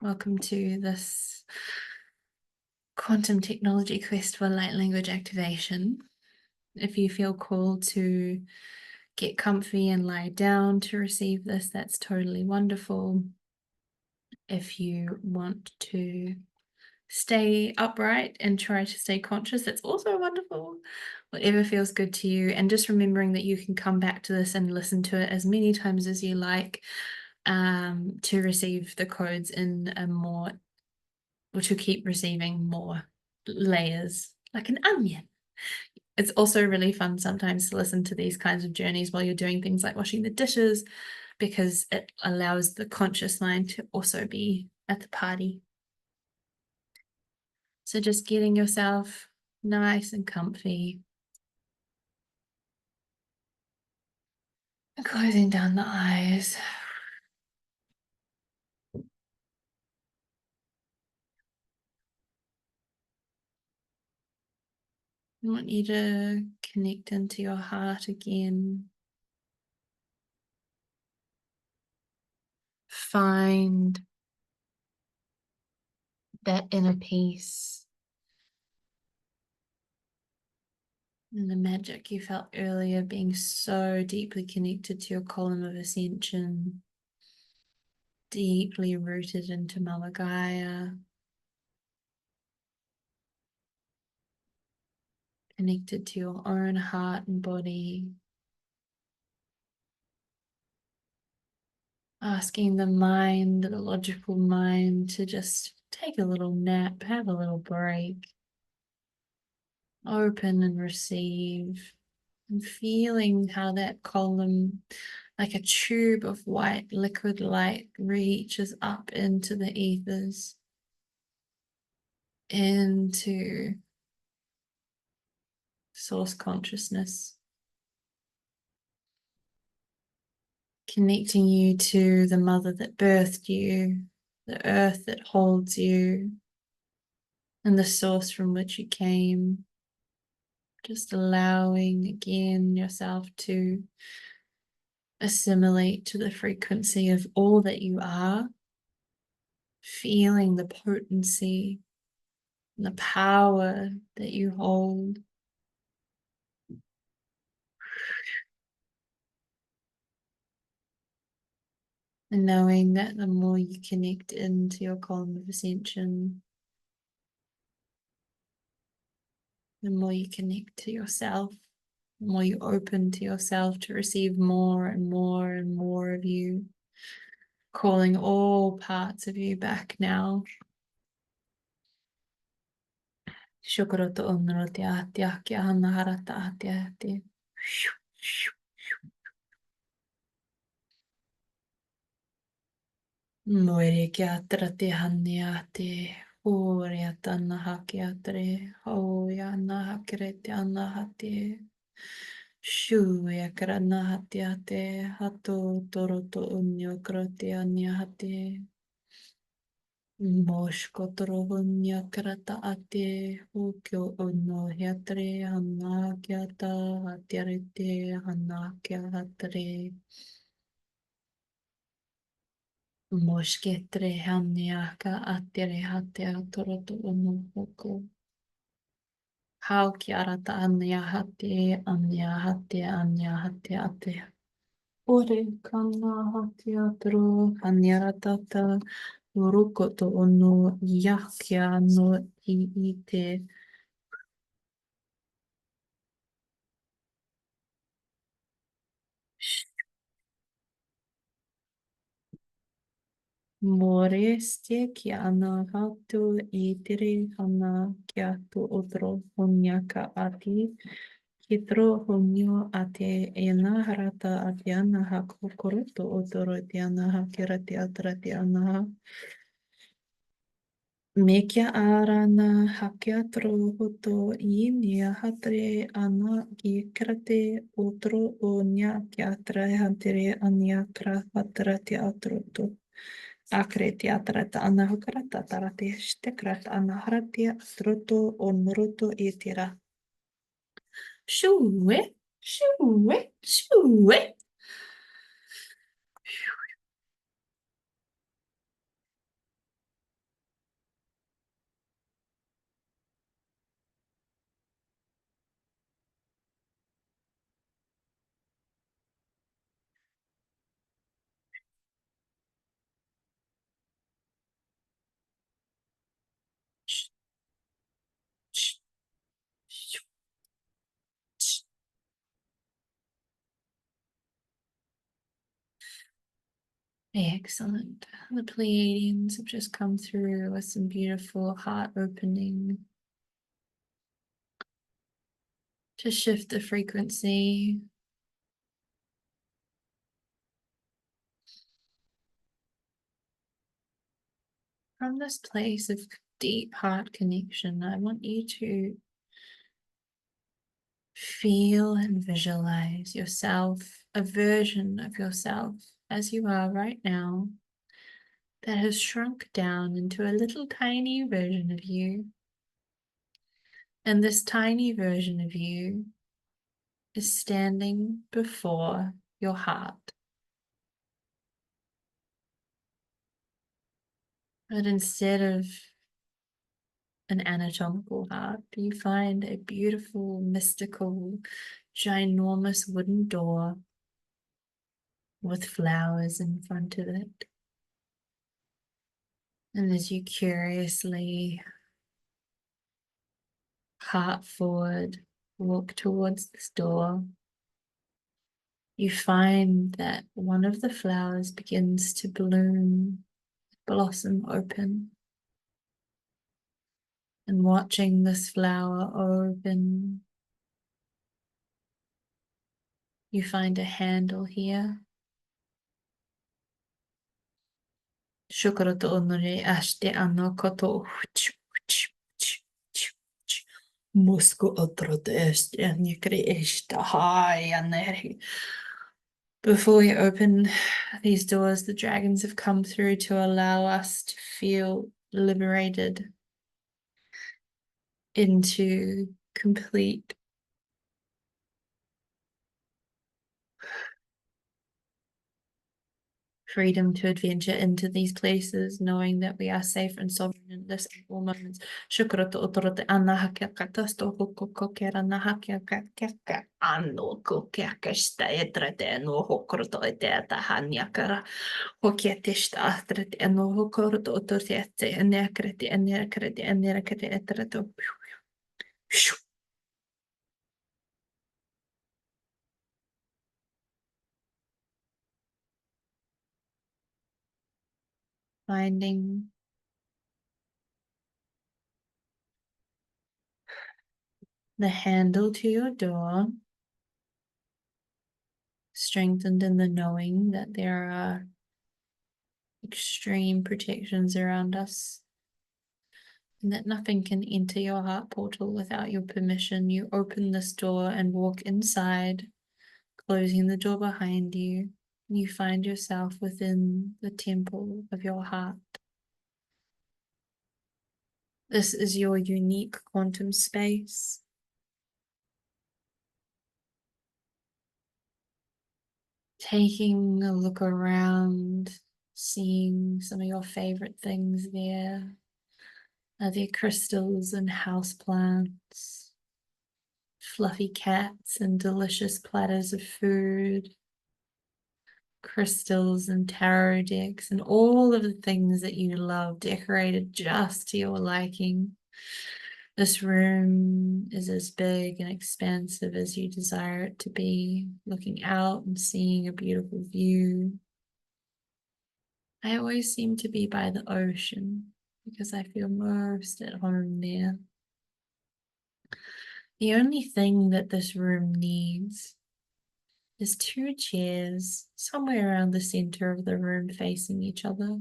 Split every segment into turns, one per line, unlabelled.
Welcome to this quantum technology quest for light language activation. If you feel called to get comfy and lie down to receive this, that's totally wonderful. If you want to stay upright and try to stay conscious, that's also wonderful. Whatever feels good to you, and just remembering that you can come back to this and listen to it as many times as you like to receive the codes in a more, or to keep receiving more layers, like an onion. It's also really fun sometimes to listen to these kinds of journeys while you're doing things like washing the dishes, because it allows the conscious mind to also be at the party. So just getting yourself nice and comfy, and closing down the eyes. I want you to connect into your heart again. Find that inner peace and the magic you felt earlier, being so deeply connected to your column of ascension, deeply rooted into Mama Gaia, connected to your own heart and body. Asking the mind, the logical mind, to just take a little nap, have a little break, open and receive, and feeling how that column, like a tube of white liquid light, reaches up into the ethers, into source consciousness, connecting you to the mother that birthed you, the earth that holds you, and the source from which you came. Just allowing again yourself to assimilate to the frequency of all that you are, feeling the potency and the power that you hold. And knowing that the more you connect into your column of ascension, the more you connect to yourself, the more you open to yourself to receive more and more and more of you, calling all parts of you back now. Shukro to onro te atia kia hana harata atia te. Moere kia atra te hania te. Horia tana haki atre. Hoia na hakere te anaha te. Shuia kara naha te ate. Hato toro to unyo kro te ania hate. Moshkotoro hunya krata ate hukyo ono hiatre hana kiata hatiarete hana kia hatre moshketre haniaka atere hate atoroto ono hoko hau ki arata anya hate ate ore kana hate atro haniaratata urukoto ono yakia no i ite. Moreste ki ana hatu I tere hana ki atu otro honyaka ati. Kitro honyo ate e nā harata ate ana ha kokoroto otoro te ana ha kira te atara te ana ha. Me kia ārana hake atro hoto I nia hatre ana ki kirate otro o nia ki atara e hantere ania kra hatara te atroto. Akre te atarata ana hukarata tarate stekrata ana harate atroto o noroto e tera. Shue, shue, shue. Excellent. The Pleiadians have just come through with some beautiful heart opening to shift the frequency. From this place of deep heart connection, I want you to feel and visualize yourself, a version of yourself as you are right now, that has shrunk down into a little tiny version of you. And this tiny version of you is standing before your heart. But instead of an anatomical heart, you find a beautiful, mystical, ginormous wooden door with flowers in front of it. And as you curiously, heart forward, walk towards this door, you find that one of the flowers begins to bloom, blossom open. And watching this flower open, you find a handle here. Shukarato onore ashte ano koto. Musko otrote este nikre esta hai aneri. Before we open these doors, the dragons have come through to allow us to feel liberated into complete freedom to adventure into these places, knowing that we are safe and sovereign in this and all moments. Shukra to otorote anahaka katasto hoko kera nahaka kaka ano kokaka staetrete no hokroto eta hanyakara hoketista astrete no hokroto otorete enekrete enekrete enekrete etreto. Finding the handle to your door, strengthened in the knowing that there are extreme protections around us and that nothing can enter your heart portal without your permission. You open this door and walk inside, closing the door behind you. You find yourself within the temple of your heart. This is your unique quantum space. Taking a look around, seeing some of your favorite things there. Are there crystals and houseplants, fluffy cats and delicious platters of food, crystals and tarot decks, and all of the things that you love decorated just to your liking? This room is as big and expansive as you desire it to be, looking out and seeing a beautiful view. I always seem to be by the ocean because I feel most at home there. The only thing that this room needs is two chairs somewhere around the center of the room facing each other.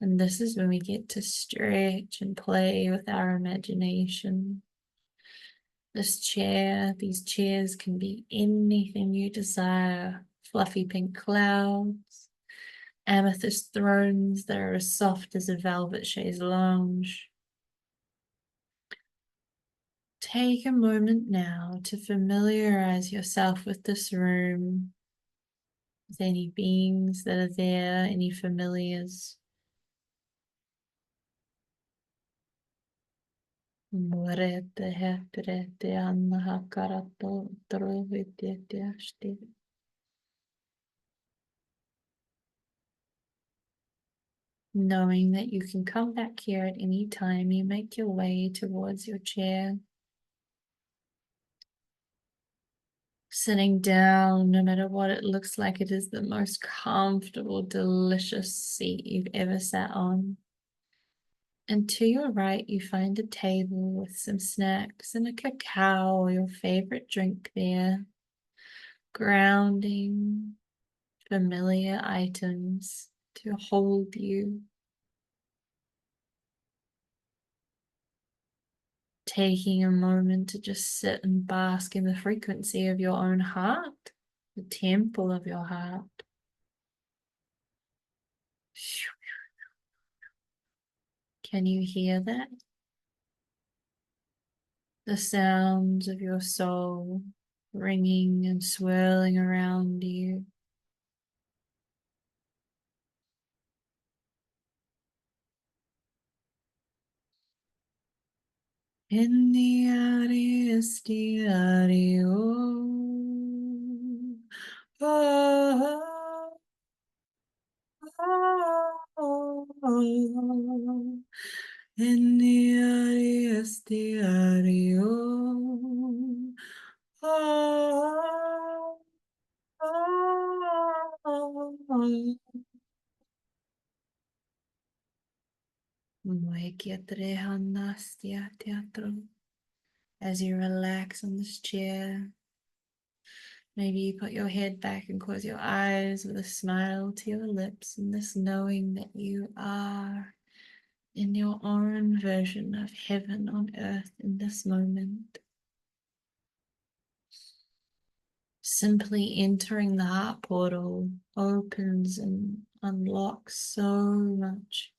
And this is when we get to stretch and play with our imagination. These chairs can be anything you desire. Fluffy pink clouds, amethyst thrones that are as soft as a velvet chaise lounge. Take a moment now to familiarize yourself with this room, with any beings that are there, any familiars. Knowing that you can come back here at any time, you make your way towards your chair. Sitting down, no matter what it looks like, it is the most comfortable, delicious seat you've ever sat on. And to your right, you find a table with some snacks and a cacao or your favorite drink there. Grounding, familiar items to hold you. Taking a moment to just sit and bask in the frequency of your own heart, the temple of your heart. Can you hear that? The sounds of your soul ringing and swirling around you. In the Arius Diario. Oh, oh, oh, in the Arius Diario. Oh, oh, oh. Muy quietre hanastia teatro. As you relax on this chair, maybe you put your head back and close your eyes with a smile to your lips, and this knowing that you are in your own version of heaven on earth in this moment. Simply entering the heart portal opens and unlocks so much,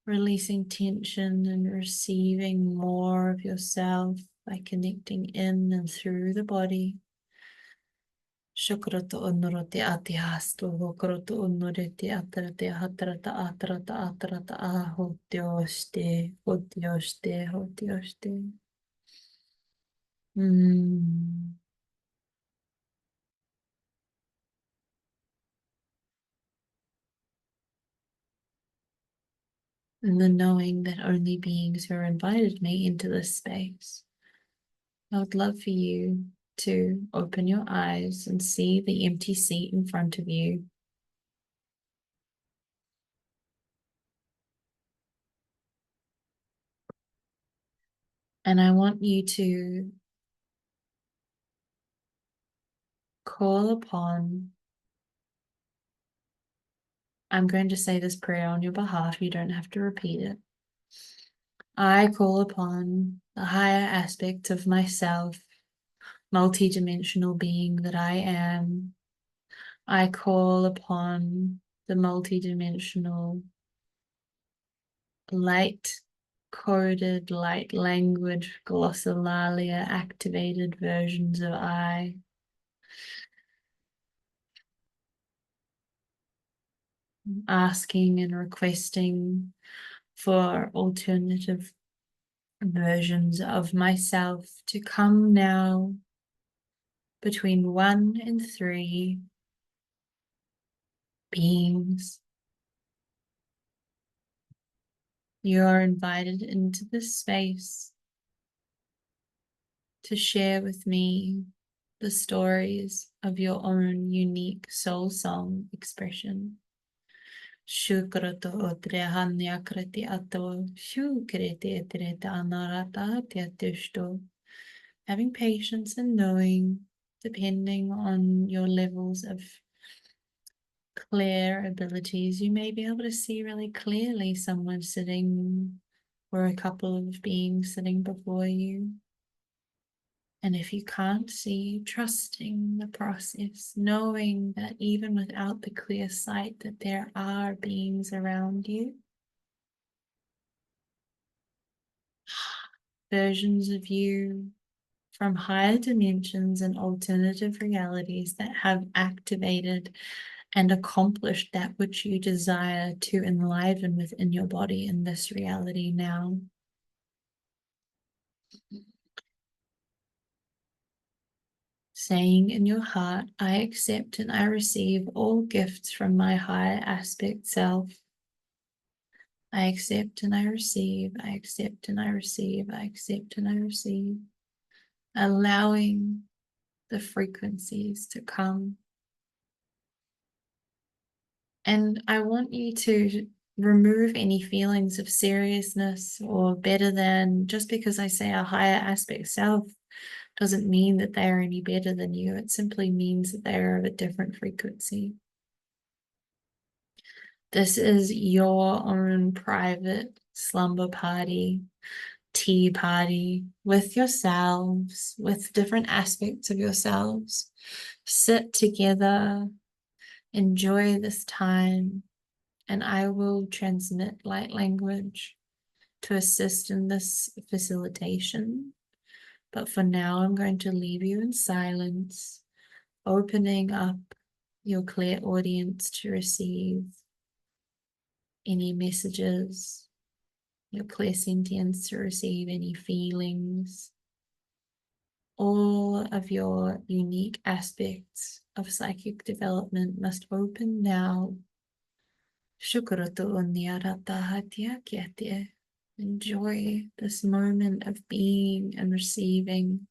releasing tension and receiving more of yourself by connecting in and through the body. Shukroto onorote atihasto, hokroto onorete atrate hatrata atrata atrata ahotioste, hotioste, hotioste. Mm. And the knowing that only beings who are invited may enter this space. I would love for you to open your eyes and see the empty seat in front of you. And I want you to call upon, I'm going to say this prayer on your behalf, you don't have to repeat it. I call upon the higher aspect of myself, multidimensional being that I am. I call upon the multidimensional light coded, light language, glossolalia activated versions of I. Asking and requesting for alternative versions of myself to come now between 1 and 3 beings. You are invited into this space to share with me the stories of your own unique soul song expression. Shukrato otrehanya kriti ato, shukriti etreta anarata tiatushto. Having patience and knowing, depending on your levels of clear abilities, you may be able to see really clearly someone sitting or a couple of beings sitting before you. And if you can't see, trusting the process, knowing that even without the clear sight that there are beings around you, versions of you from higher dimensions and alternative realities that have activated and accomplished that which you desire to enliven within your body in this reality now. Saying in your heart, I accept and I receive all gifts from my higher aspect self. I accept and I receive, I accept and I receive, I accept and I receive. Allowing the frequencies to come. And I want you to remove any feelings of seriousness or better than. Just because I say a higher aspect self doesn't mean that they are any better than you. It simply means that they are of a different frequency. This is your own private slumber party, tea party with yourselves, with different aspects of yourselves. Sit together, enjoy this time, and I will transmit light language to assist in this facilitation. But for now, I'm going to leave you in silence, opening up your clear audience to receive any messages, your clear sentience to receive any feelings. All of your unique aspects of psychic development must open now. Enjoy this moment of being and receiving.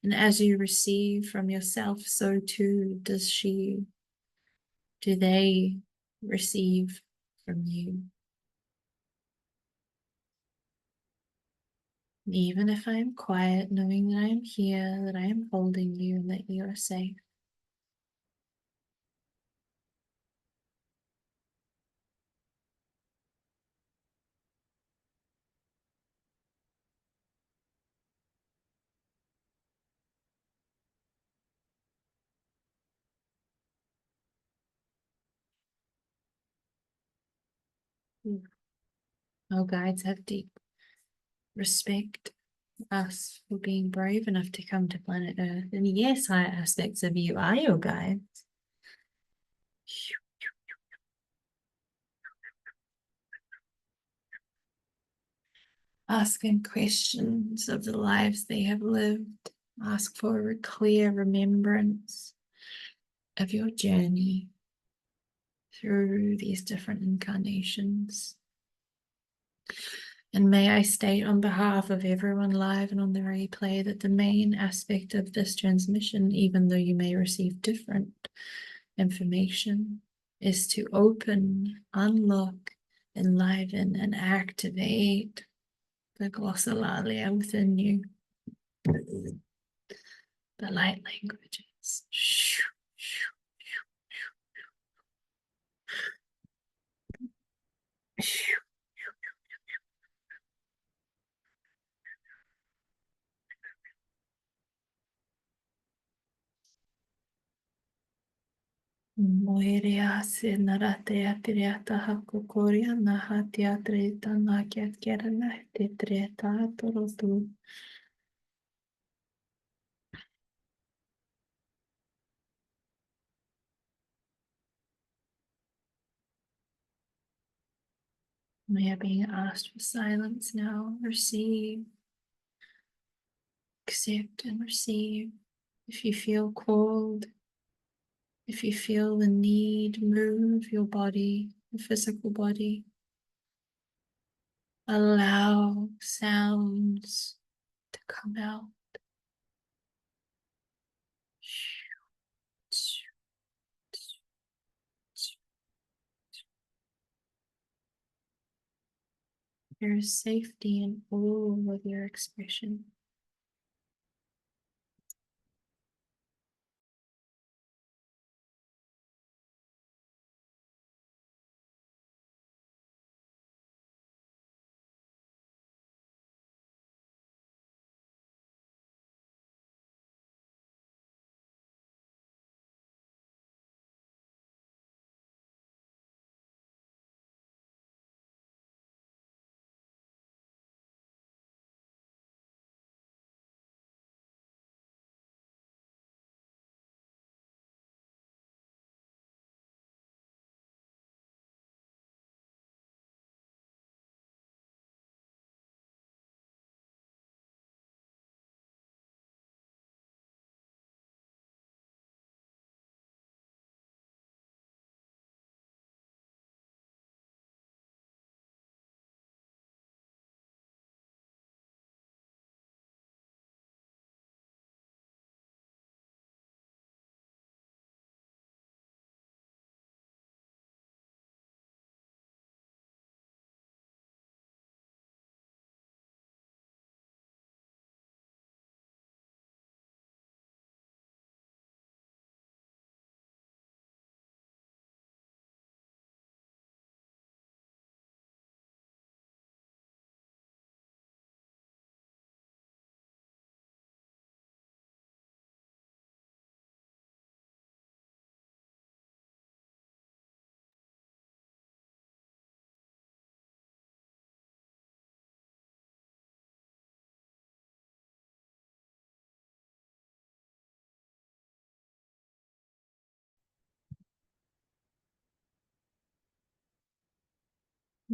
And as you receive from yourself, so too does she. Do they receive from you? Even if I am quiet, knowing that I am here, that I am holding you, and that you are safe. Our guides have deep respect for us for being brave enough to come to planet Earth. And yes, higher aspects of you are your guides. Ask them questions of the lives they have lived. Ask for a clear remembrance of your journey through these different incarnations. And may I state on behalf of everyone live and on the replay that the main aspect of this transmission, even though you may receive different information, is to open, unlock, enliven, and activate the glossolalia within you, the light languages. Moiria se naratea triata hakokoria na hatia treta na kiat na te treta torotu. We are being asked for silence now. Receive, accept, and receive. If you feel called, if you feel the need, move your body, the physical body. Allow sounds to come out. There is safety in all of your expression.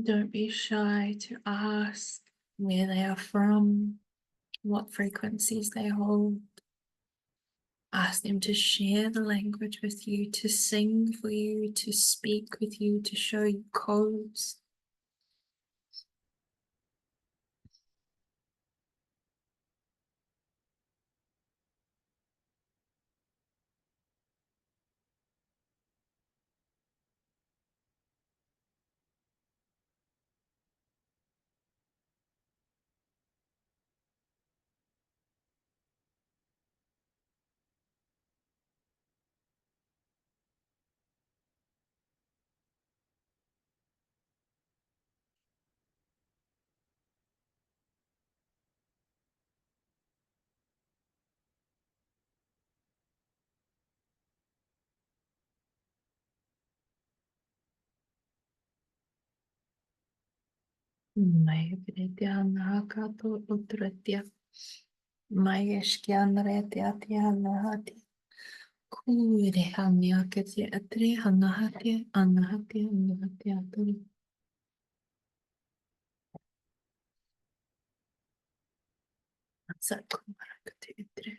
Don't be shy to ask where they are from, what frequencies they hold. Ask them to share the language with you, to sing for you, to speak with you, to show you codes. Mai vretea naka to utretia. Mai eskianretia tianahati. Kuire haniaketi atri hanahati anahati anahati atri. Satkumarakati itre.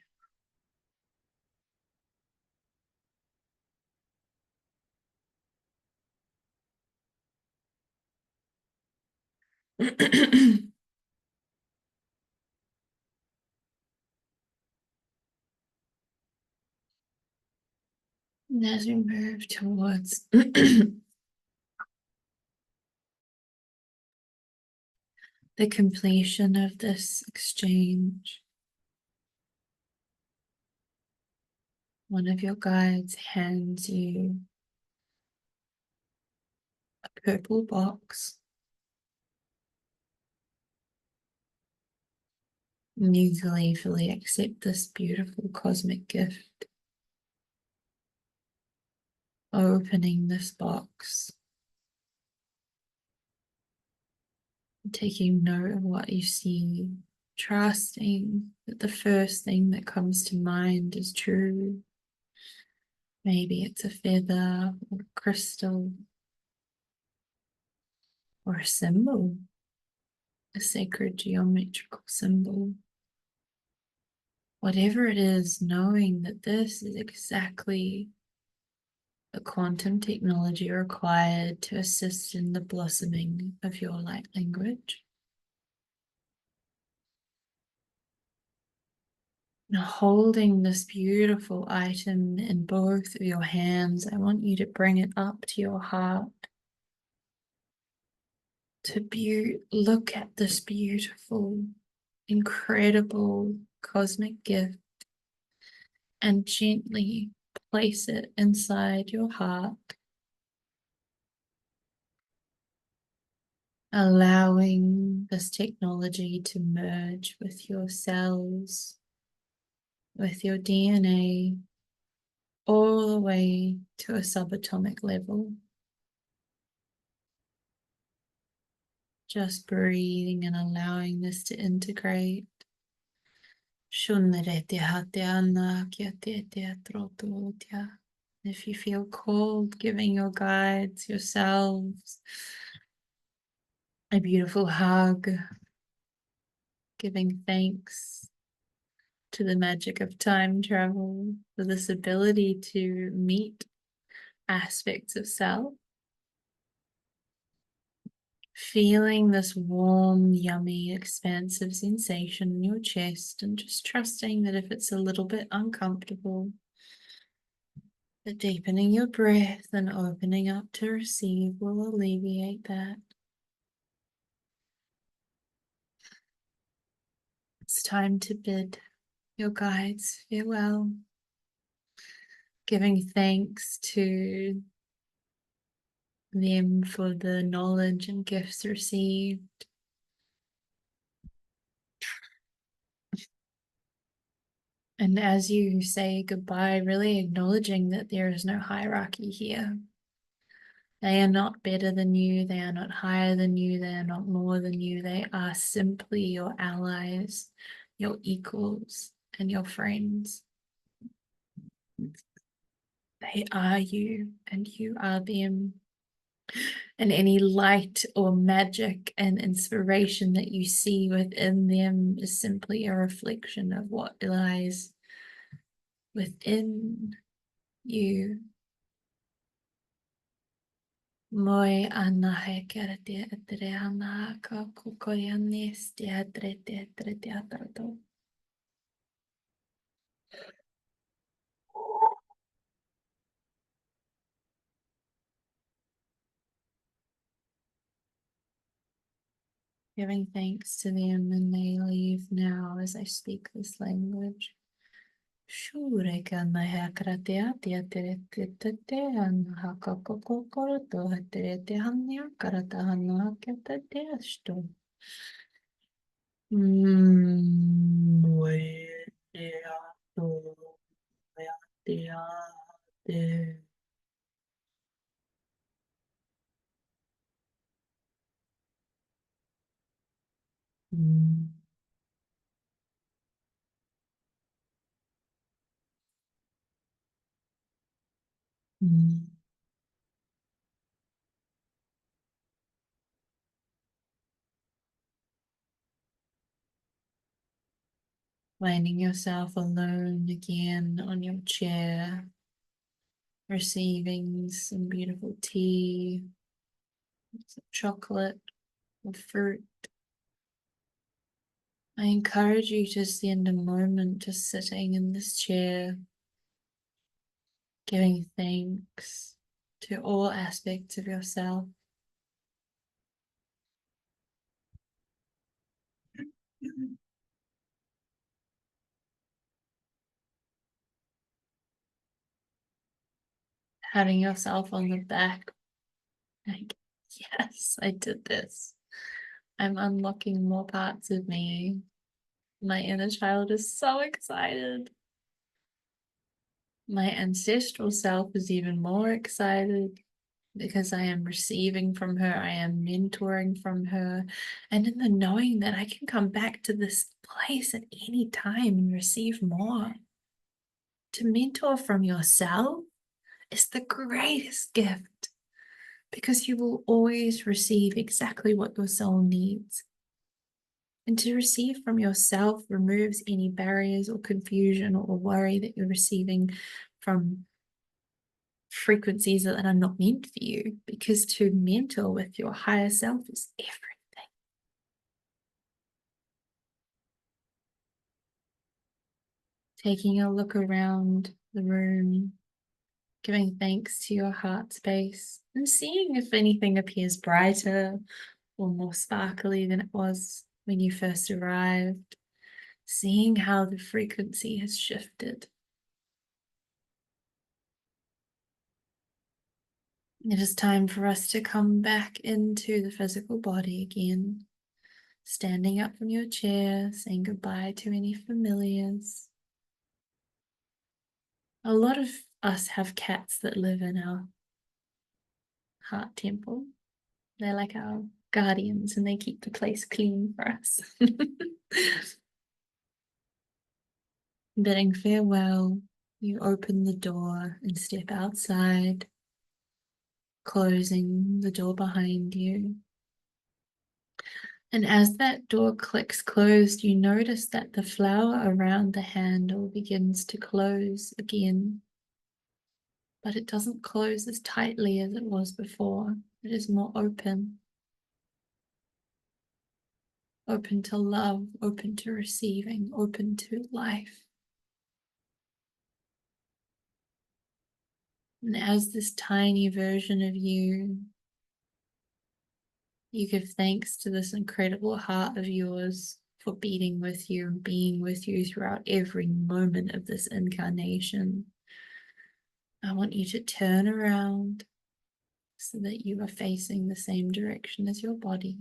And as we move towards the completion of this exchange, one of your guides hands you a purple box. And you gleefully accept this beautiful cosmic gift. Opening this box, taking note of what you see, trusting that the first thing that comes to mind is true. Maybe it's a feather or a crystal or a symbol, a sacred geometrical symbol. Whatever it is, knowing that this is exactly the quantum technology required to assist in the blossoming of your light language. Now, holding this beautiful item in both of your hands, I want you to bring it up to your heart. To look at this beautiful, incredible cosmic gift and gently place it inside your heart, allowing this technology to merge with your cells, with your DNA, all the way to a subatomic level. Just breathing and allowing this to integrate. If you feel called, giving your guides, yourselves, a beautiful hug, giving thanks to the magic of time travel for this ability to meet aspects of self. Feeling this warm, yummy, expansive sensation in your chest, and just trusting that if it's a little bit uncomfortable, that deepening your breath and opening up to receive will alleviate that. It's time to bid your guides farewell, giving thanks to them for the knowledge and gifts received. And as you say goodbye, really acknowledging that there is no hierarchy here. They are not better than you, they are not higher than you, they are not more than you. They are simply your allies, your equals, and your friends. They are you, and you are them. And any light or magic and inspiration that you see within them is simply a reflection of what lies within you. Moi anna he kera te atere ana ka kukorianis te atre te atrato. Giving thanks to them and they leave now as I speak this language. Shure kana he karatea te ana haka kokoro to te hania karata hana kete te asto. Mwe te ato te ate. Finding yourself alone again on your chair, receiving some beautiful tea, some chocolate or fruit. I encourage you to spend a moment just sitting in this chair, giving thanks to all aspects of yourself. Patting yourself on the back, like, yes, I did this. I'm unlocking more parts of me. My inner child is so excited. My ancestral self is even more excited because I am receiving from her, I am mentoring from her, and in the knowing that I can come back to this place at any time and receive more. To mentor from yourself is the greatest gift because you will always receive exactly what your soul needs. And to receive from yourself removes any barriers or confusion or worry that you're receiving from frequencies that are not meant for you, because to mentor with your higher self is everything. Taking a look around the room, giving thanks to your heart space and seeing if anything appears brighter or more sparkly than it was when you first arrived, seeing how the frequency has shifted. It is time for us to come back into the physical body again, standing up from your chair, saying goodbye to any familiars. A lot of us have cats that live in our heart temple. They're like our guardians and they keep the place clean for us. Bidding farewell, you open the door and step outside, closing the door behind you. And as that door clicks closed, you notice that the flower around the handle begins to close again. But it doesn't close as tightly as it was before. It is more open. Open to love, open to receiving, open to life. And as this tiny version of you, you give thanks to this incredible heart of yours for beating with you and being with you throughout every moment of this incarnation. I want you to turn around so that you are facing the same direction as your body.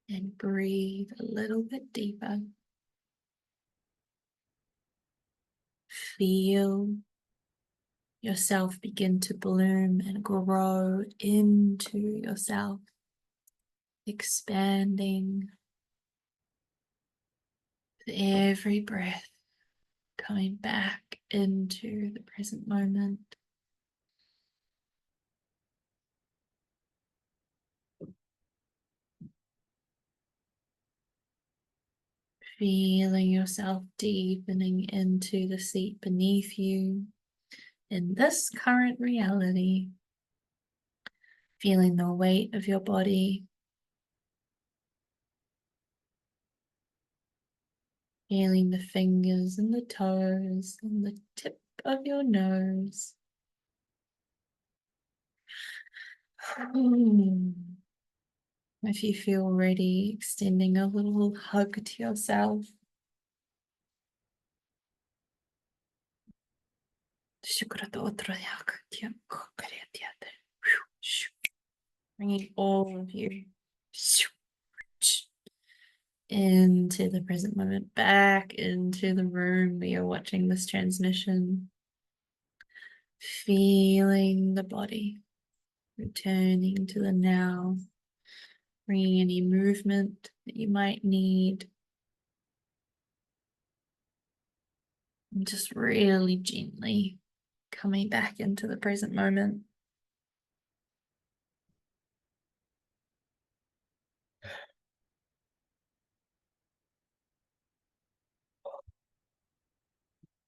And breathe a little bit deeper. Feel yourself begin to bloom and grow into yourself, expanding with every breath, coming back into the present moment. Feeling yourself deepening into the seat beneath you in this current reality. Feeling the weight of your body. Feeling the fingers and the toes and the tip of your nose. If you feel ready, extending a little hug to yourself. Bringing all of you into the present moment, back into the room where you're watching this transmission. Feeling the body, returning to the now, bringing any movement that you might need. And just really gently coming back into the present moment.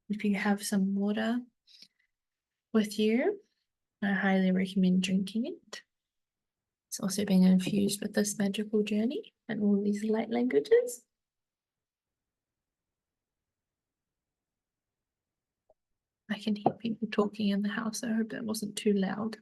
If you have some water with you, I highly recommend drinking it. It's also being infused with this magical journey and all these light languages. I can hear people talking in the house. I hope that wasn't too loud.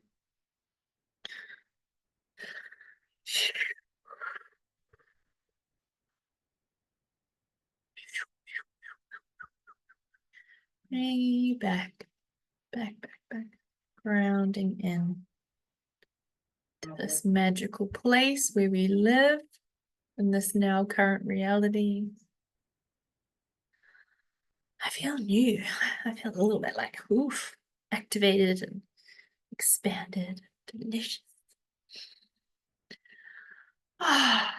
Hey, back, back, back, back. Grounding in to this magical place where we live in this now current reality. I feel new. I feel a little bit like, oof, activated and expanded, delicious. Ah,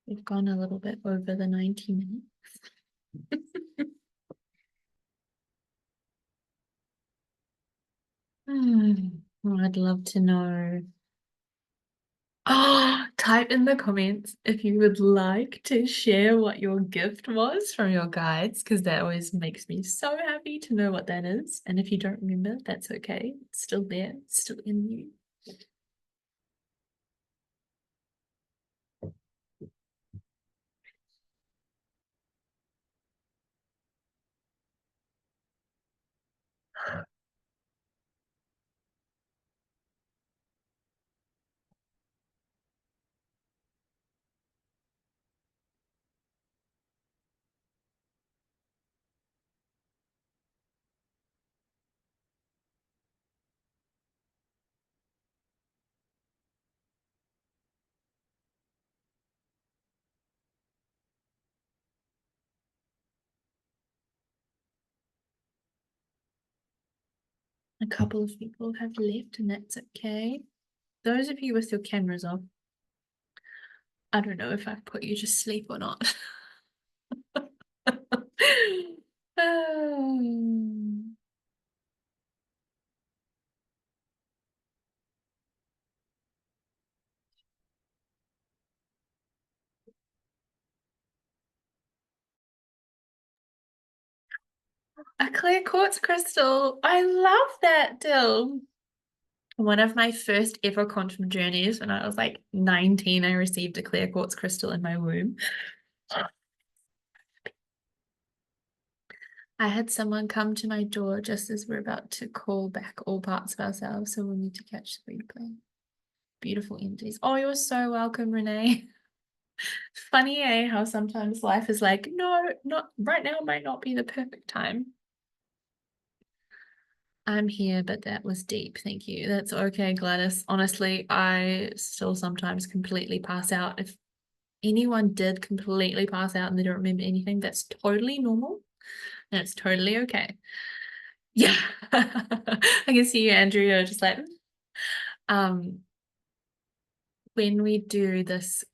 we've gone a little bit over the 90 minutes. I'd love to know. Type in the comments if you would like to share what your gift was from your guides, because that always makes me so happy to know what that is. And if you don't remember, that's okay. It's still there, it's still in you. A couple of people have left, and that's okay. Those of you with your cameras off, I don't know if I've put you to sleep or not. A clear quartz crystal. I love that, Dill. One of my first ever quantum journeys when I was like 19, I received a clear quartz crystal in my womb. I had someone come to my door just as we're about to call back all parts of ourselves, so we'll need to catch the replay. Beautiful energies. Oh, you're so welcome, Renee. Funny, eh? How sometimes life is like, no, not right now might not be the perfect time. I'm here, but that was deep. Thank you. That's okay, Gladys. Honestly, I still sometimes completely pass out. If anyone did completely pass out and they don't remember anything, that's totally normal and it's totally okay. Yeah. I can see you, Andrew. You're just like, when we do this,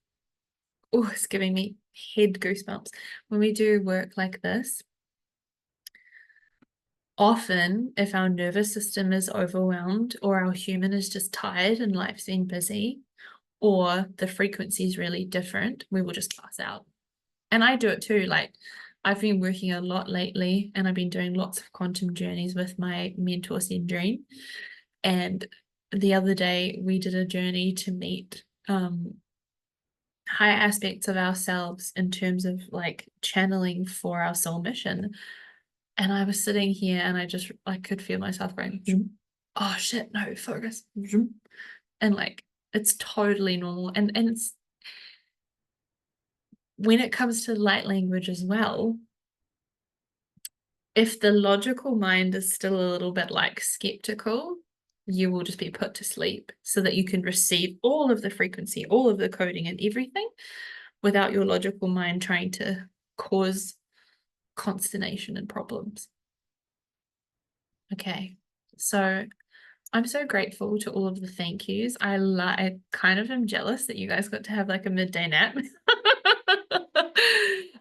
oh, it's giving me head goosebumps. When we do work like this, often if our nervous system is overwhelmed or our human is just tired and life's been busy or the frequency is really different, we will just pass out. And I do it too. Like I've been working a lot lately and I've been doing lots of quantum journeys with my mentor Sandrine. And the other day we did a journey to meet higher aspects of ourselves in terms of like channeling for our soul mission. And I was sitting here and I could feel myself going, zoom. Oh shit, no, focus. Zoom. And like it's totally normal. And it's when it comes to light language as well, if the logical mind is still a little bit like skeptical, you will just be put to sleep so that you can receive all of the frequency, all of the coding and everything without your logical mind trying to cause consternation and problems. Okay, so I'm so grateful to all of the thank yous. I kind of am jealous that you guys got to have like a midday nap.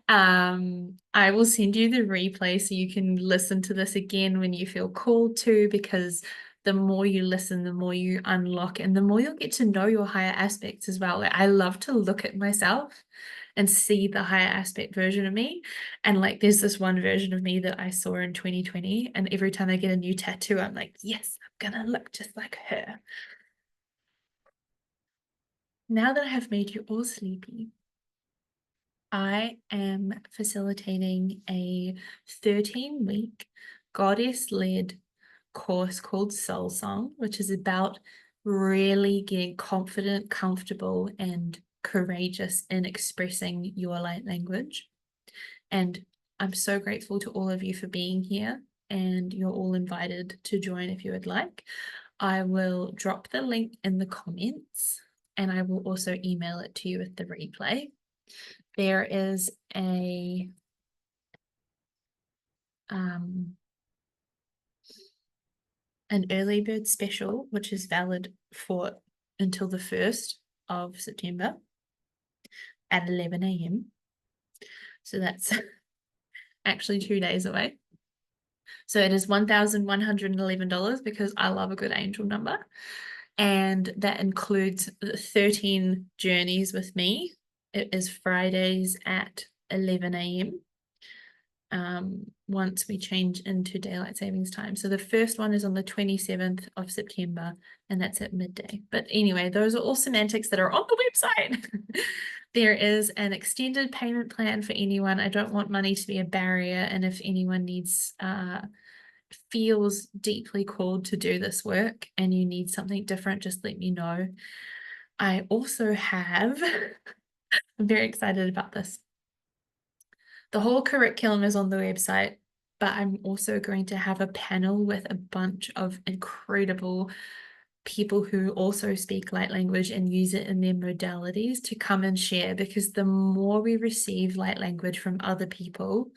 I will send you the replay so you can listen to this again when you feel called to, because the more you listen, the more you unlock and the more you'll get to know your higher aspects as well. Like, I love to look at myself and see the higher aspect version of me. And like there's this one version of me that I saw in 2020. And every time I get a new tattoo, I'm like, yes, I'm gonna look just like her. Now that I have made you all sleepy, I am facilitating a 13-week goddess-led course called Soul Song, which is about really getting confident, comfortable, and courageous in expressing your light language. And I'm so grateful to all of you for being here, and you're all invited to join if you would like. I will drop the link in the comments and I will also email it to you with the replay. There is an early bird special, which is valid for until the 1st of September at 11 a.m. So that's actually 2 days away. So it is $1,111 because I love a good angel number. And that includes 13 journeys with me. It is Fridays at 11 a.m. Once we change into daylight savings time. So the first one is on the 27th of September and that's at midday. But anyway, those are all semantics that are on the website. There is an extended payment plan for anyone. I don't want money to be a barrier. And if anyone feels deeply called to do this work and you need something different, just let me know. I also have, I'm very excited about this. The whole curriculum is on the website, but I'm also going to have a panel with a bunch of incredible people who also speak light language and use it in their modalities to come and share, because the more we receive light language from other people,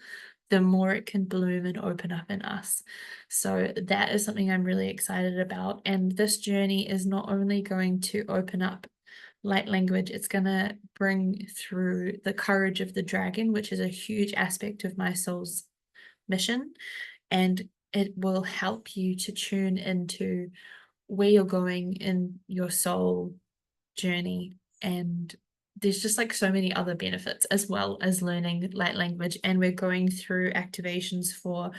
the more it can bloom and open up in us. So that is something I'm really excited about. And this journey is not only going to open up light language, it's going to bring through the courage of the dragon, which is a huge aspect of my soul's mission. And it will help you to tune into where you're going in your soul journey. And there's just like so many other benefits as well as learning light language. And we're going through activations for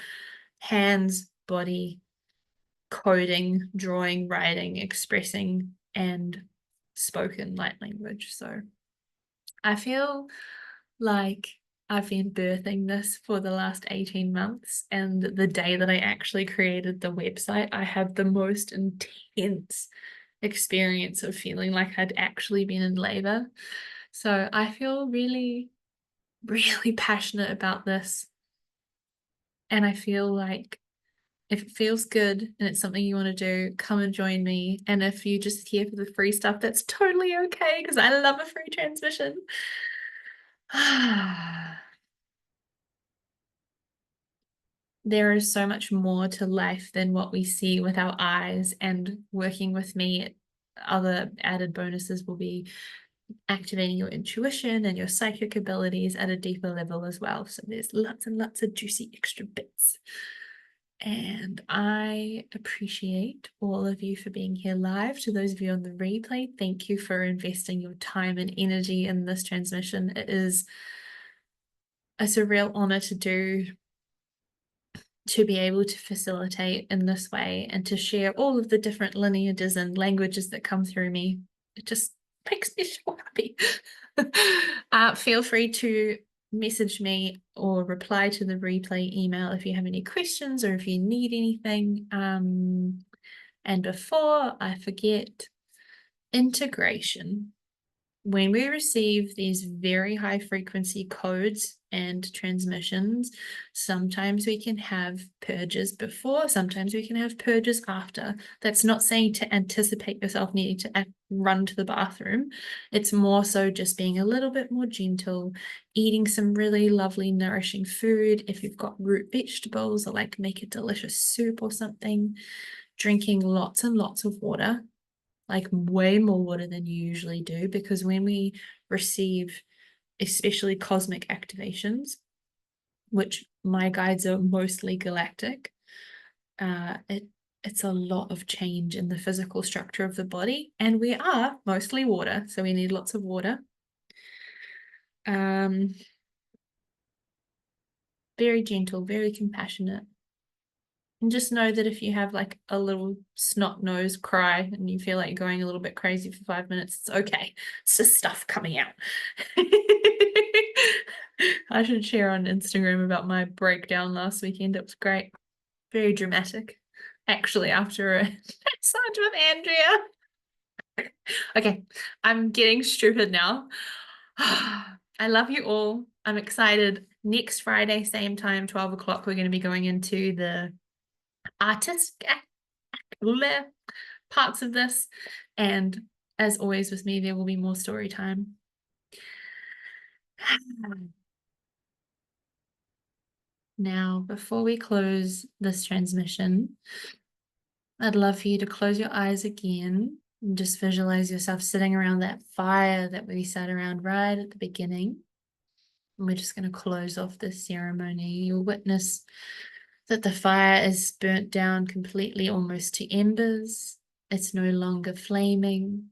hands, body, coding, drawing, writing, expressing, and spoken light language. So I feel like I've been birthing this for the last 18 months, and the day that I actually created the website, I had the most intense experience of feeling like I'd actually been in labor. So I feel really, really passionate about this. And I feel like if it feels good and it's something you want to do, come and join me. And if you're just here for the free stuff, that's totally okay, because I love a free transmission. There is so much more to life than what we see with our eyes, and working with me, other added bonuses will be activating your intuition and your psychic abilities at a deeper level as well. So there's lots and lots of juicy extra bits. And I appreciate all of you for being here live. To those of you on the replay, thank you for investing your time and energy in this transmission. It's a real honor to be able to facilitate in this way and to share all of the different lineages and languages that come through me. It just makes me so happy. Feel free to message me or reply to the replay email if you have any questions or if you need anything. And before I forget, integration. When we receive these very high frequency codes and transmissions, sometimes we can have purges before, sometimes we can have purges after. That's not saying to anticipate yourself needing to run to the bathroom. It's more so just being a little bit more gentle, eating some really lovely, nourishing food. If you've got root vegetables, or like make a delicious soup or something, drinking lots and lots of water, like way more water than you usually do, because when we receive especially cosmic activations, which my guides are mostly galactic, it's a lot of change in the physical structure of the body, and we are mostly water, so we need lots of water. Very gentle, very compassionate. And just know that if you have like a little snot nose cry and you feel like you're going a little bit crazy for 5 minutes, it's okay. It's just stuff coming out. I should share on Instagram about my breakdown last weekend. It was great. Very dramatic. Actually, after a massage with Andrea. Okay, I'm getting stupid now. I love you all. I'm excited. Next Friday, same time, 12 o'clock, we're going to be going into the artist parts of this, and as always with me, there will be more story time. Now, before we close this transmission, I'd love for you to close your eyes again and just visualize yourself sitting around that fire that we sat around right at the beginning. And we're just going to close off this ceremony. You'll witness that the fire is burnt down completely, almost to embers. It's no longer flaming.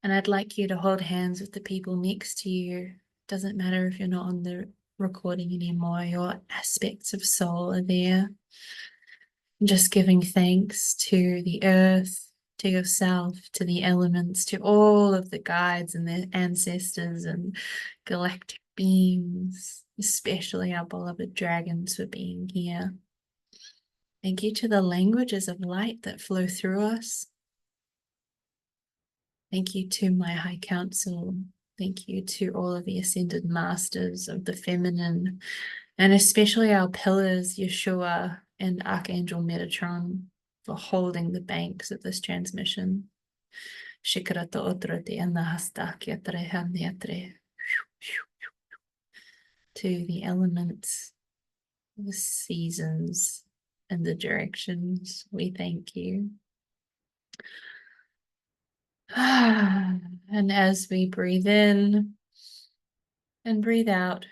And I'd like you to hold hands with the people next to you. Doesn't matter if you're not on the recording anymore, your aspects of soul are there. Just giving thanks to the earth, to yourself, to the elements, to all of the guides and their ancestors and galactic beings, especially our beloved dragons for being here. Thank you to the languages of light that flow through us. Thank you to my High Council. Thank you to all of the Ascended Masters of the Feminine, and especially our pillars, Yeshua and Archangel Metatron, for holding the banks of this transmission. To the elements, the seasons, and the directions, we thank you. And as we breathe in and breathe out,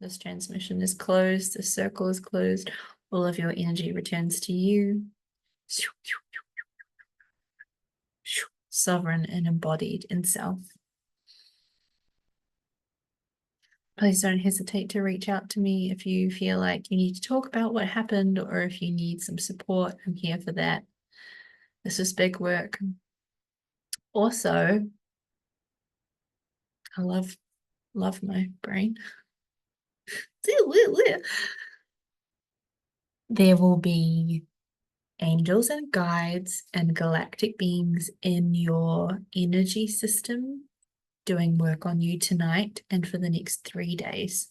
this transmission is closed, the circle is closed, all of your energy returns to you. Sovereign and embodied in self. Please don't hesitate to reach out to me if you feel like you need to talk about what happened, or if you need some support. I'm here for that. This is big work. Also, I love my brain. There will be angels and guides and galactic beings in your energy system doing work on you tonight and for the next 3 days.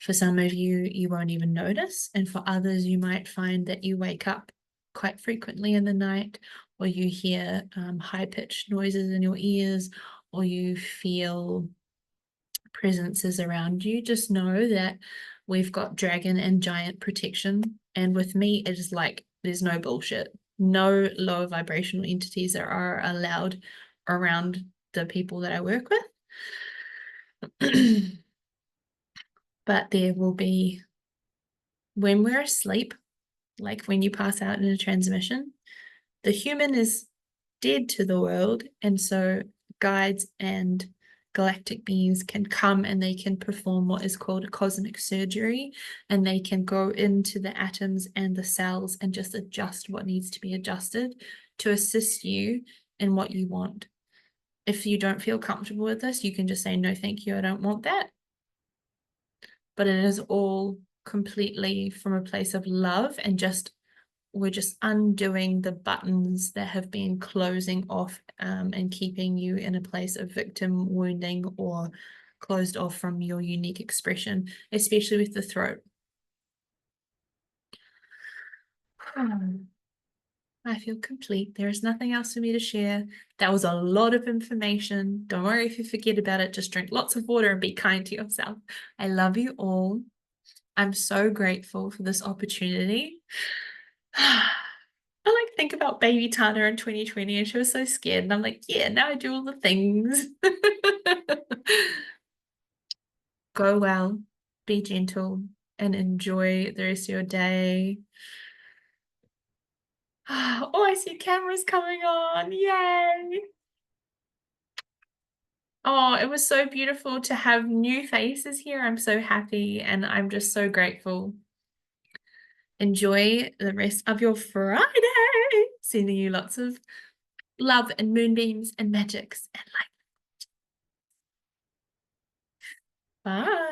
For some of you, you won't even notice, and for others, you might find that you wake up quite frequently in the night, or you hear high-pitched noises in your ears, or you feel presences around you. Just know that we've got dragon and giant protection, and with me, it is like there's no bullshit. No lower vibrational entities are allowed around the people that I work with. But there will be when we're asleep, like when you pass out in a transmission, the human is dead to the world, and so guides and galactic beings can come and they can perform what is called a cosmic surgery, and they can go into the atoms and the cells and just adjust what needs to be adjusted to assist you in what you want. If you don't feel comfortable with this, you can just say, no, thank you, I don't want that. But it is all completely from a place of love, and just we're just undoing the buttons that have been closing off and keeping you in a place of victim wounding or closed off from your unique expression, especially with the throat. I feel complete. There is nothing else for me to share. That was a lot of information. Don't worry if you forget about it. Just drink lots of water and be kind to yourself. I love you all. I'm so grateful for this opportunity. I like think about baby Tahna in 2020 and she was so scared. And I'm like, yeah, now I do all the things. Go well, be gentle, and enjoy the rest of your day. Oh, I see cameras coming on. Yay. Oh, it was so beautiful to have new faces here. I'm so happy and I'm just so grateful. Enjoy the rest of your Friday. Sending you lots of love and moonbeams and magics and light. Bye.